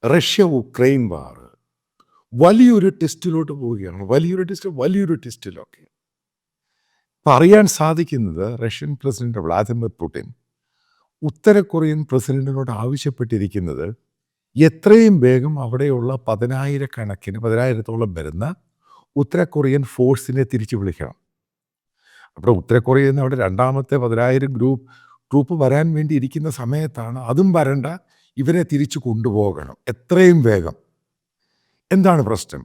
Russia Ukraine വാർ വലിയൊരു ടെസ്റ്റിലോട്ട് പോവുകയാണ്. വലിയൊരു ടെസ്റ്റിലൊക്കെ ഇപ്പം അറിയാൻ സാധിക്കുന്നത് റഷ്യൻ പ്രസിഡന്റ് വ്ളാദിമിർ പുടിൻ ഉത്തര കൊറിയൻ പ്രസിഡന്റിനോട് ആവശ്യപ്പെട്ടിരിക്കുന്നത് എത്രയും വേഗം അവിടെയുള്ള പതിനായിരത്തോളം വരുന്ന ഉത്തര കൊറിയൻ ഫോഴ്സിനെ തിരിച്ചു വിളിക്കണം. അപ്പോൾ ഉത്തര കൊറിയയിൽ നിന്ന് അവിടെ രണ്ടാമത്തെ 10,000 ട്രൂപ്പ് വരാൻ വേണ്ടി ഇരിക്കുന്ന സമയത്താണ് അതും വരണ്ട, ഇവരെ തിരിച്ചു കൊണ്ടുപോകണം എത്രയും വേഗം. എന്താണ് പ്രശ്നം?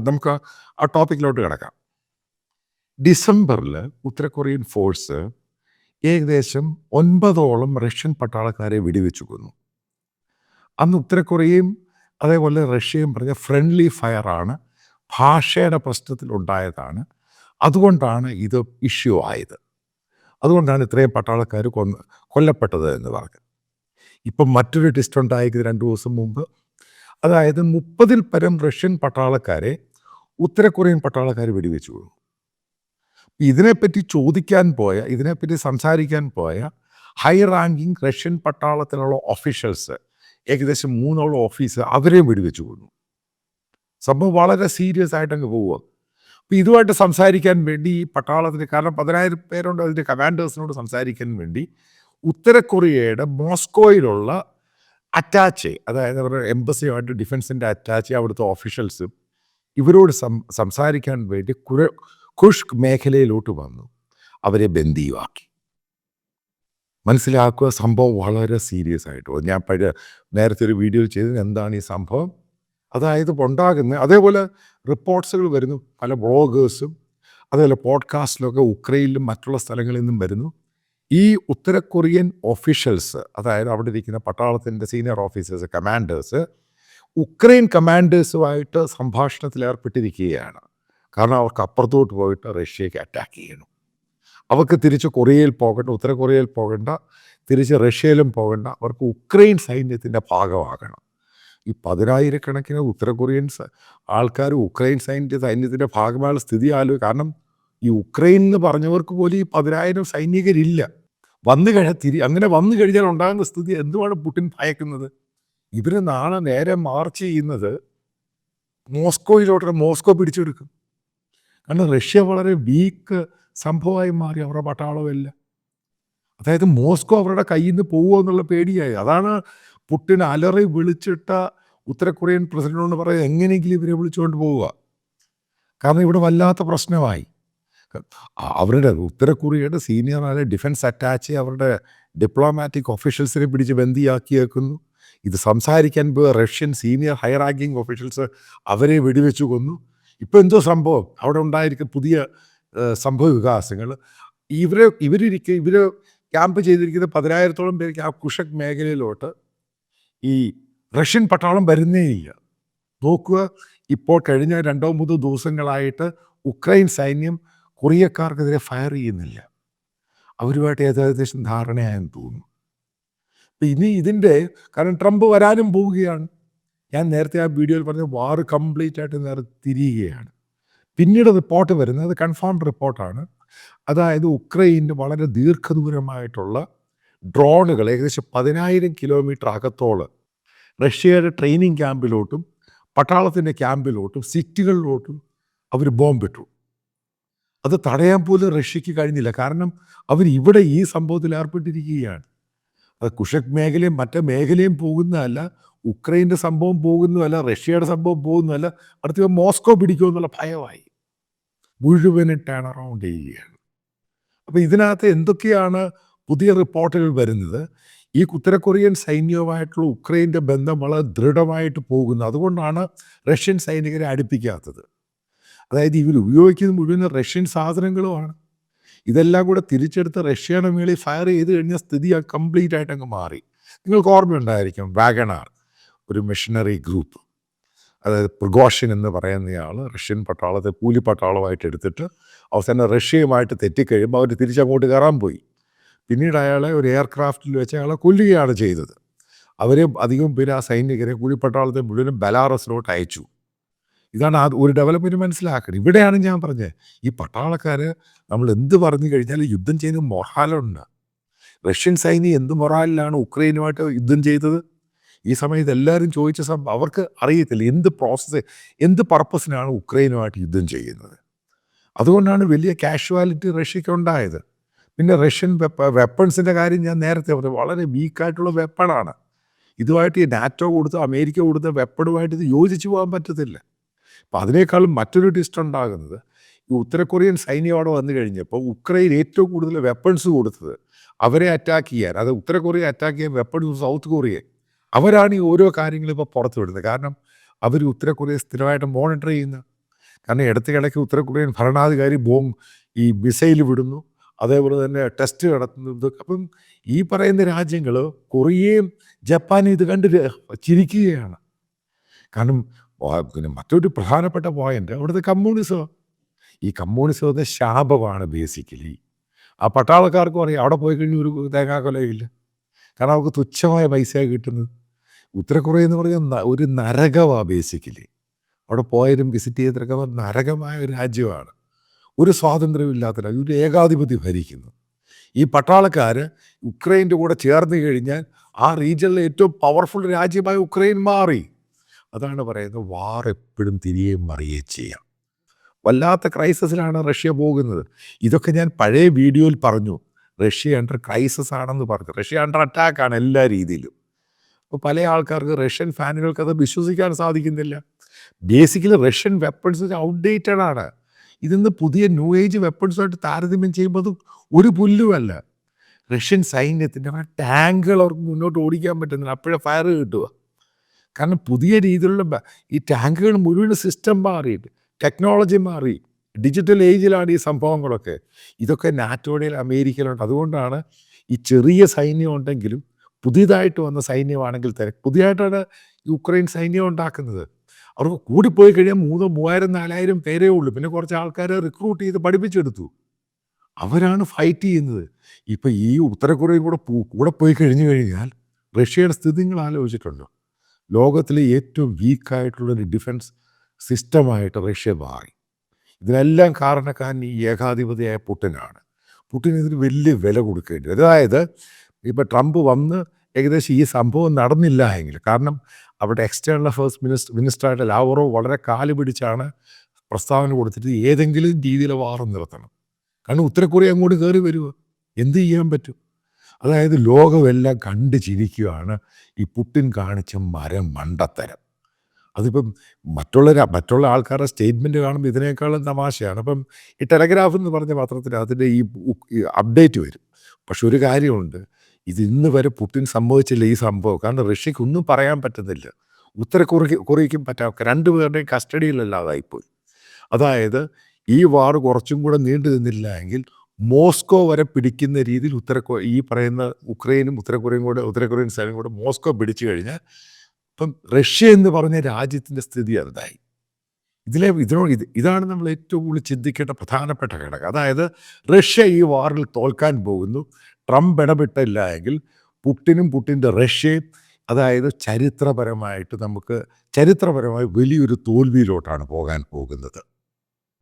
നമുക്ക് ആ ടോപ്പിക്കിലോട്ട് കിടക്കാം. ഡിസംബറിൽ ഉത്തര കൊറിയൻ ഫോഴ്സ് ഏകദേശം 9ഓളം റഷ്യൻ പട്ടാളക്കാരെ വെടിവെച്ചു കൊന്നു. അന്ന് ഉത്തര കൊറിയയും അതേപോലെ റഷ്യയും പറഞ്ഞ ഫ്രണ്ട്ലി ഫയറാണ്, ഭാഷയുടെ പ്രശ്നത്തിലുണ്ടായതാണ്. അതുകൊണ്ടാണ് ഇത് ഇഷ്യൂ ആയത്. അതുകൊണ്ടാണ് ഇത്രയും പട്ടാളക്കാർ കൊല്ലപ്പെട്ടത് എന്ന് പറഞ്ഞു. ഇപ്പം മറ്റൊരു ടെസ്റ്റ് ഉണ്ടായത് 2 ദിവസം മുമ്പ്. അതായത് 30-ൽ പരം റഷ്യൻ പട്ടാളക്കാരെ ഉത്തര കൊറിയൻ പട്ടാളക്കാർ വെടിവെച്ചു കൊന്നു. ഇതിനെപ്പറ്റി ഇതിനെപ്പറ്റി സംസാരിക്കാൻ പോയ ഹൈ റാങ്കിങ് റഷ്യൻ പട്ടാളത്തിലുള്ള ഒഫീഷ്യൽസ്, ഏകദേശം 3ഓളം ഓഫീസർ, അവരെയും വെടിവെച്ചു കൊന്നു. സംഭവം വളരെ സീരിയസ് ആയിട്ടങ്ങ് പോവുക. അപ്പം ഇതുമായിട്ട് സംസാരിക്കാൻ വേണ്ടി ഈ പട്ടാളത്തിന്, കാരണം 10,000 പേരുണ്ട്, അതിൻ്റെ കമാൻഡേഴ്സിനോട് സംസാരിക്കാൻ വേണ്ടി ഉത്തര കൊറിയയുടെ മോസ്കോയിലുള്ള അറ്റാച്ചെ, അതായത് അവരുടെ എംബസിയുമായിട്ട് ഡിഫൻസിൻ്റെ അറ്റാച്ചെ, അവിടുത്തെ ഓഫീഷ്യൽസും ഇവരോട് സംസാരിക്കാൻ വേണ്ടി കുഷ്ക് മേഖലയിലോട്ട് വന്നു. അവരെ ബന്ദിയുമാക്കി. മനസ്സിലാക്കുക, സംഭവം വളരെ സീരിയസ് ആയിട്ട്. ഞാൻ നേരത്തെ ഒരു വീഡിയോ ചെയ്തത് എന്താണ് ഈ സംഭവം, അതായത് ഉണ്ടാകുന്ന അതേപോലെ റിപ്പോർട്ട്സുകൾ വരുന്നു. പല ബ്ലോഗേഴ്സും അതേപോലെ പോഡ്കാസ്റ്റിലൊക്കെ ഉക്രൈനിലും മറ്റുള്ള സ്ഥലങ്ങളിൽ നിന്നും വരുന്നു. ഈ ഉത്തര കൊറിയൻ ഒഫീഷ്യൽസ്, അതായത് അവിടെ ഇരിക്കുന്ന പട്ടാളത്തിൻ്റെ സീനിയർ ഓഫീസേഴ്സ്, കമാൻഡേഴ്സ്, ഉക്രൈൻ കമാൻഡേഴ്സുമായിട്ട് സംഭാഷണത്തിൽ ഏർപ്പെട്ടിരിക്കുകയാണ്. കാരണം അവർക്ക് അപ്പുറത്തോട്ട് പോയിട്ട് റഷ്യയ്ക്ക് അറ്റാക്ക് ചെയ്യണം. അവർക്ക് തിരിച്ച് കൊറിയയിൽ പോകണ്ട, ഉത്തര കൊറിയയിൽ പോകണ്ട, തിരിച്ച് റഷ്യയിലും പോകണ്ട, അവർക്ക് ഉക്രൈൻ സൈന്യത്തിൻ്റെ ഭാഗമാകണം. ഈ 10,000 ഉത്തര കൊറിയൻ ആൾക്കാർ ഉക്രൈൻ സൈന്യത്തിൻ്റെ ഭാഗമായുള്ള സ്ഥിതി കാരണം ഈ ഉക്രൈൻ എന്ന് പറഞ്ഞവർക്ക് പോലും ഈ 10,000 സൈനികരില്ല. അങ്ങനെ വന്നു കഴിഞ്ഞാൽ ഉണ്ടാകുന്ന സ്ഥിതി എന്തുമാണ് പുടിൻ ഭയക്കുന്നത്? ഇവർ നാളെ നേരെ മാർച്ച് ചെയ്യുന്നത് മോസ്കോയിലോട്ട്. മോസ്കോ പിടിച്ചെടുക്കും. കാരണം റഷ്യ വളരെ വീക്ക് സംഭവമായി മാറി, അവരുടെ പട്ടാളമല്ല. അതായത് മോസ്കോ അവരുടെ കയ്യിൽ നിന്ന് പോകുമോ എന്നുള്ള പേടിയായി. അതാണ് പുടിൻ അലറി വിളിച്ചിട്ട ഉത്തര കൊറിയൻ പ്രസിഡന്റിനോട് പറയുക, എങ്ങനെയെങ്കിലും ഇവരെ വിളിച്ചുകൊണ്ട് പോവുക. കാരണം ഇവിടെ വല്ലാത്ത പ്രശ്നമായി. അവരുടെ ഉത്തര കൊറിയയുടെ സീനിയറായ ഡിഫൻസ് അറ്റാച്ച് അവരുടെ ഡിപ്ലോമാറ്റിക് ഓഫീഷ്യൽസിനെ പിടിച്ച് ബന്ദിയാക്കിയേക്കുന്നു. ഇത് സംസാരിക്കാൻ പോയ Russian senior high ranking officials അവരെ വെടിവെച്ചു കൊന്നു. ഇപ്പോൾ എന്തോ സംഭവം അവിടെ ഉണ്ടായിരിക്കുന്ന പുതിയ സംഭവ വികാസങ്ങൾ. ഇവർ ക്യാമ്പ് ചെയ്തിരിക്കുന്ന 10,000-ഓളം പേർക്ക് ആ കുഷക് മേഖലയിലോട്ട് ഈ റഷ്യൻ പട്ടാളം വരുന്നേയില്ല. നോക്കുക, ഇപ്പോൾ കഴിഞ്ഞ 2-3 ദിവസങ്ങളായിട്ട് ഉക്രൈൻ സൈന്യം കൊറിയക്കാർക്കെതിരെ ഫയർ ചെയ്യുന്നില്ല. അവരുമായിട്ട് ഏകദേശം ധാരണയായെന്ന് തോന്നുന്നു. ഇനി കാരണം ട്രംപ് വരാനും പോവുകയാണ്. ഞാൻ നേരത്തെ ആ വീഡിയോയിൽ പറഞ്ഞ വാർ കംപ്ലീറ്റ് ആയിട്ട് നേരെ തിരിയുകയാണ്. പിന്നീട് റിപ്പോർട്ട് വരുന്നത്, അത് കൺഫേംഡ് റിപ്പോർട്ടാണ്. അതായത് ഉക്രൈനിന് വളരെ ദീർഘദൂരമായിട്ടുള്ള ഡ്രോണുകൾ ഏകദേശം 10,000 കിലോമീറ്റർ അകത്തോളം റഷ്യയുടെ ട്രെയിനിങ് ക്യാമ്പിലോട്ടും പട്ടാളത്തിൻ്റെ ക്യാമ്പിലോട്ടും സിറ്റികളിലോട്ടും അവർ ബോംബിട്ടു. അത് തടയാൻ പോലും റഷ്യക്ക് കഴിഞ്ഞില്ല. കാരണം അവരിവിടെ ഈ സംഭവത്തിൽ ഏർപ്പെട്ടിരിക്കുകയാണ്. അത് കുഷക് മേഖലയും മറ്റേ മേഖലയും പോകുന്നതല്ല, ഉക്രൈൻ്റെ സംഭവം പോകുന്നതല്ല, റഷ്യയുടെ സംഭവം പോകുന്നതല്ല, അടുത്ത മോസ്കോ പിടിക്കുമെന്നുള്ള ഭയമായി. മുഴുവനും ടേൺ അറൗണ്ട് ചെയ്യുകയാണ്. അപ്പോൾ ഇതിനകത്ത് എന്തൊക്കെയാണ് പുതിയ റിപ്പോർട്ടുകൾ വരുന്നത്? ഈ ഉത്തര കൊറിയൻ സൈന്യവുമായിട്ടുള്ള ഉക്രൈൻ്റെ ബന്ധം വളരെ ദൃഢമായിട്ട് പോകുന്നു. അതുകൊണ്ടാണ് റഷ്യൻ സൈനികരെ അടുപ്പിക്കാത്തത്. അതായത് ഇവർ ഉപയോഗിക്കുന്നത് മുഴുവൻ റഷ്യൻ സാധനങ്ങളുമാണ്. ഇതെല്ലാം കൂടെ തിരിച്ചെടുത്ത് റഷ്യയുടെ മേളിൽ ഫയർ ചെയ്ത് കഴിഞ്ഞ സ്ഥിതി കംപ്ലീറ്റ് ആയിട്ട് അങ്ങ് മാറി. നിങ്ങൾക്ക് ഓർമ്മയുണ്ടായിരിക്കും, വാഗണാർ ഒരു മിഷനറി ഗ്രൂപ്പ്, അതായത് പ്രിഗോഷിൻ എന്ന് പറയുന്നയാൾ റഷ്യൻ പട്ടാളത്തെ കൂലിപ്പട്ടാളമായിട്ട് എടുത്തിട്ട് അവസാനം റഷ്യയുമായിട്ട് തെറ്റിക്കഴിയുമ്പോൾ അവർ തിരിച്ചങ്ങോട്ട് കയറാൻ പോയി. പിന്നീട് അയാളെ ഒരു എയർക്രാഫ്റ്റിൽ വെച്ച് അയാളെ കൊല്ലുകയാണ് ചെയ്തത്. അവരെ അധികം പേര് ആ സൈനികരെ കൂലിപ്പട്ടാളത്തെ മുഴുവനും ബെലാറസിലോട്ട് അയച്ചു. ഇതാണ് ഒരു ഡെവലപ്മെൻറ്റ് മനസ്സിലാക്കണം. ഇവിടെയാണ് ഞാൻ പറഞ്ഞത്, ഈ പട്ടാളക്കാർ നമ്മൾ എന്ത് പറഞ്ഞു കഴിഞ്ഞാൽ യുദ്ധം ചെയ്യുന്ന മൊറാലുണ്ട്. റഷ്യൻ സൈന്യം എന്ത് മൊറാലിലാണ് ഉക്രൈനുമായിട്ട് യുദ്ധം ചെയ്തത്? ഈ സമയത്ത് എല്ലാവരും ചോദിച്ച അവർക്ക് അറിയത്തില്ല എന്ത് പർപ്പസിനാണ് ഉക്രൈനുമായിട്ട് യുദ്ധം ചെയ്യുന്നത്. അതുകൊണ്ടാണ് വലിയ കാഷ്വാലിറ്റി റഷ്യക്ക് ഉണ്ടായത്. പിന്നെ റഷ്യൻ വെപ്പൺസിൻ്റെ കാര്യം ഞാൻ നേരത്തെ പറഞ്ഞു, വളരെ വീക്കായിട്ടുള്ള വെപ്പണാണ്. ഇതുമായിട്ട് ഈ നാറ്റോ കൊടുത്ത അമേരിക്ക കൊടുത്ത വെപ്പണുമായിട്ട് ഇത് യോജിച്ച് പോകാൻ പറ്റത്തില്ല. അപ്പം അതിനേക്കാളും മറ്റൊരു ട്വിസ്റ്റ് ഉണ്ടാകുന്നത്, ഈ ഉത്തര കൊറിയൻ സൈന്യം അവിടെ വന്നു കഴിഞ്ഞപ്പോൾ ഉക്രൈൻ ഏറ്റവും കൂടുതൽ വെപ്പൺസ് കൊടുത്തത് അവരെ അറ്റാക്ക് ചെയ്യാൻ, അത് ഉത്തര കൊറിയ അറ്റാക്ക് ചെയ്യാൻ വെപ്പൺസ് സൗത്ത് കൊറിയയെ. അവരാണ് ഈ ഓരോ കാര്യങ്ങളും ഇപ്പോൾ പുറത്തു വിടുന്നത്. കാരണം അവർ ഉത്തര കൊറിയ സ്ഥിരമായിട്ട് മോണിറ്റർ ചെയ്യുന്ന, കാരണം ഇടയ്ക്ക് ഉത്തര കൊറിയൻ ഭരണാധികാരി ഈ മിസൈൽ വിടുന്നു, അതേപോലെ തന്നെ ടെസ്റ്റ് നടത്തുന്നത്. അപ്പം ഈ പറയുന്ന രാജ്യങ്ങൾ കൊറിയയും ജപ്പാനും ഇത് കണ്ട് ചിരിക്കുകയാണ്. കാരണം പിന്നെ മറ്റൊരു പ്രധാനപ്പെട്ട പോയിന്റ് അവിടുത്തെ കമ്മ്യൂണിസം. ഈ കമ്മ്യൂണിസത്തെ ശാപമാണ് ബേസിക്കലി. ആ പട്ടാളക്കാർക്കും അറിയാം അവിടെ പോയി കഴിഞ്ഞാൽ ഒരു തേങ്ങാക്കൊലയില്ല. കാരണം അവർക്ക് തുച്ഛമായ പൈസയാണ് കിട്ടുന്നത്. ഉത്തര കൊറിയ എന്ന് പറഞ്ഞാൽ ഒരു നരകമാണ് ബേസിക്കലി. അവിടെ പോയാലും വിസിറ്റ് ചെയ്തിട്ടൊക്കെ നരകമായ ഒരു രാജ്യമാണ്. ഒരു സ്വാതന്ത്ര്യമില്ലാത്ത രാജ്യം, ഒരു ഏകാധിപതി ഭരിക്കുന്നു. ഈ പട്ടാളക്കാർ ഉക്രൈൻ്റെ കൂടെ ചേർന്ന് കഴിഞ്ഞാൽ ആ റീജിയനിലെ ഏറ്റവും പവർഫുൾ രാജ്യമായി ഉക്രൈൻ മാറി. അതാണ് പറയുന്നത്, വാർ എപ്പോഴും തിരികെയും മറിയുകയും ചെയ്യാം. വല്ലാത്ത ക്രൈസിസിലാണ് റഷ്യ പോകുന്നത്. ഇതൊക്കെ ഞാൻ പഴയ വീഡിയോയിൽ പറഞ്ഞു. റഷ്യ അണ്ടർ ക്രൈസിസ് ആണെന്ന് പറഞ്ഞു. റഷ്യ അണ്ടർ അറ്റാക്കാണ് എല്ലാ രീതിയിലും. അപ്പോൾ പല ആൾക്കാർക്ക്, റഷ്യൻ ഫാനുകൾക്ക് അത് വിശ്വസിക്കാൻ സാധിക്കുന്നില്ല. ബേസിക്കലി റഷ്യൻ വെപ്പൺസ് ഔട്ട്ഡേറ്റഡ് ആണ്. ഇതിന്ന് പുതിയ ന്യൂ ഏജ് വെപ്പൺസുമായിട്ട് താരതമ്യം ചെയ്യുമ്പോൾ അത് ഒരു പുല്ലുമല്ല. റഷ്യൻ സൈന്യത്തിൻ്റെ ടാങ്കുകൾ അവർക്ക് മുന്നോട്ട് ഓടിക്കാൻ പറ്റുന്നില്ല. അപ്പോഴേ ഫയർ കിട്ടുക. കാരണം പുതിയ രീതിയിലുള്ള ഈ ടാങ്കുകൾ മുഴുവൻ സിസ്റ്റം മാറിയിട്ട്, ടെക്നോളജി മാറി, ഡിജിറ്റൽ ഏജിലാണ് ഈ സംഭവങ്ങളൊക്കെ. ഇതൊക്കെ നാറ്റോയുടെയും അമേരിക്കയിലുണ്ട്. അതുകൊണ്ടാണ് ഈ ചെറിയ സൈന്യം ഉണ്ടെങ്കിലും പുതിയതായിട്ട് വന്ന സൈന്യമാണെങ്കിൽ തന്നെ, പുതിയതായിട്ടാണ് യുക്രൈൻ സൈന്യം ഉണ്ടാക്കുന്നത്. അവർക്ക് കൂടിപ്പോയി കഴിയാൻ 3000-4000 പേരേ ഉള്ളൂ. പിന്നെ കുറച്ച് ആൾക്കാരെ റിക്രൂട്ട് ചെയ്ത് പഠിപ്പിച്ചെടുത്തു. അവരാണ് ഫൈറ്റ് ചെയ്യുന്നത്. ഇപ്പം ഈ ഉത്തര കൊറിയയും കൂടെ പോയി കഴിഞ്ഞാൽ റഷ്യയുടെ സ്ഥിതി നിങ്ങൾ ആലോചിച്ചിട്ടുണ്ടോ? ലോകത്തിലെ ഏറ്റവും വീക്കായിട്ടുള്ളൊരു ഡിഫൻസ് സിസ്റ്റമായിട്ട് റഷ്യ മാറി. ഇതിനെല്ലാം കാരണക്കാരൻ ഈ ഏകാധിപതിയായ പുടിനാണ്. പുടിൻ ഇതിന് വലിയ വില കൊടുക്കേണ്ടി വരും. അതായത് ഇപ്പോൾ ട്രംപ് വന്ന് ഏകദേശം ഈ സംഭവം നടന്നില്ല എങ്കിൽ, കാരണം അവിടെ എക്സ്റ്റേണൽ അഫയേഴ്സ് മിനിസ്റ്ററായിട്ട് ലാവറോവ് വളരെ കാല് പിടിച്ചാണ് പ്രസ്താവന കൊടുത്തിട്ട് ഏതെങ്കിലും രീതിയിൽ വാർ നിർത്തണം. കാരണം ഉത്തര കൊറിയ അങ്ങോട്ട് കയറി വരുക, എന്ത് ചെയ്യാൻ പറ്റും? അതായത് ലോകമെല്ലാം കണ്ട് ചിരിക്കുകയാണ് ഈ പുടിൻ കാണിച്ച മണ്ടത്തരം. അതിപ്പം മറ്റുള്ള ആൾക്കാരുടെ സ്റ്റേറ്റ്മെൻറ്റ് കാണുമ്പോൾ ഇതിനേക്കാളും തമാശയാണ്. അപ്പം ഈ ടെലഗ്രാഫ് എന്ന് പറഞ്ഞ പത്രത്തിൽ അതിൻ്റെ ഈ അപ്ഡേറ്റ് വരും. പക്ഷെ ഒരു കാര്യമുണ്ട്, ഇത് ഇന്ന് വരെ പുടിൻ സംഭവിച്ചില്ല ഈ സംഭവം. കാരണം റഷ്യക്ക് ഒന്നും പറയാൻ പറ്റുന്നില്ല. ഉത്തര കൊറിയയ്ക്കും പറ്റാം. രണ്ടുപേരുടെയും കസ്റ്റഡിയിലല്ലാതായിപ്പോയി. അതായത് ഈ വാർ കുറച്ചും കൂടെ നീണ്ടു നിന്നില്ല എങ്കിൽ മോസ്കോ വരെ പിടിക്കുന്ന രീതിയിൽ ഈ പറയുന്ന ഉക്രൈനും ഉത്തര കൊറിയൻ സൈന്യം കൂടെ മോസ്കോ പിടിച്ചു കഴിഞ്ഞാൽ ഇപ്പം റഷ്യ എന്ന് പറഞ്ഞ രാജ്യത്തിൻ്റെ സ്ഥിതി എന്തായി? ഇതാണ് നമ്മൾ ഏറ്റവും കൂടുതൽ ചിന്തിക്കേണ്ട പ്രധാനപ്പെട്ട ഘടകം. അതായത് റഷ്യ ഈ വാറിൽ തോൽക്കാൻ പോകുന്നു. ട്രംപ് ഇടപെട്ടില്ല എങ്കിൽ പുടിൻ്റെ റഷ്യയും, അതായത് ചരിത്രപരമായി വലിയൊരു തോൽവിയിലോട്ടാണ് പോകാൻ പോകുന്നത്.